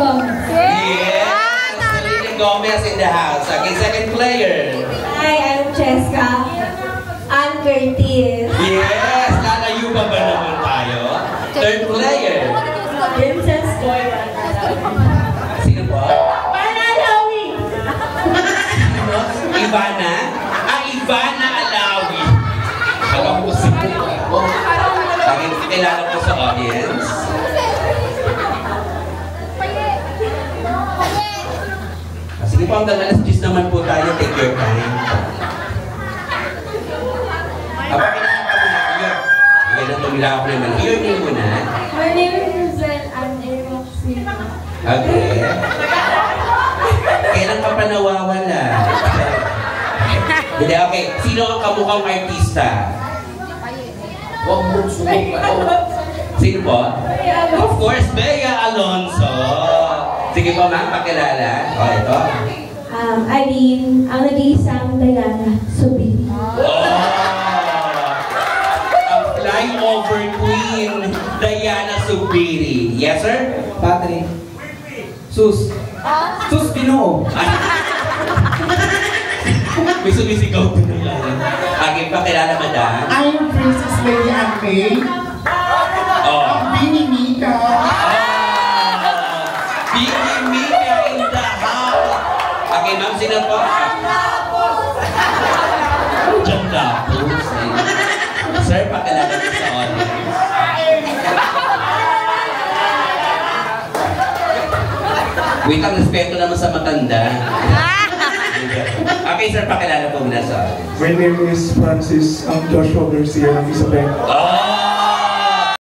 Gomez. Yes! Selena Gomez in the house. Okay, second player. Hi, I'm Cheska. I'm Curtis. Yes! Lalayo pa ba naman tayo? Third player. Princess Boy. Sino po? Panalawi! Sino? Ivana? Ivana Alawi. Alam ko si Bakit kilala ko sa audience? Sige po, hanggang alas 10 naman po tayo. Take your time. Kilala ka muna. Sige na tumila ako naman. Your name muna. My name is Rosel. I'm Roxy. Okay. Kailan ka pa nawawala? Hindi, okay. Sino ang kamukhang artista? Huwag mo sumok. Sino po? Of course, Bea Alonzo. Sige po, ma'am, pakilala. O, ito. Irene, ang nag-iisang Diana Subiri. Ang flyover queen, Diana Subiri. Yes, sir? Patrick. Sus. Sus, Ginoo. May sumisigaw ko na lang. Aking pakilala, madam. I'm Princess Lady Anne. Oh. Bini Mika. Bini Mika in the house. Okay, ma'am, sino po? John Lapus. Sir, pakilala ko sa audience. Wait, ang respeto naman sa matanda. Okay, sir, pakilala po muna sa audience. My name is Francis. I'm Joshua Garcia ng Isabel. Oh!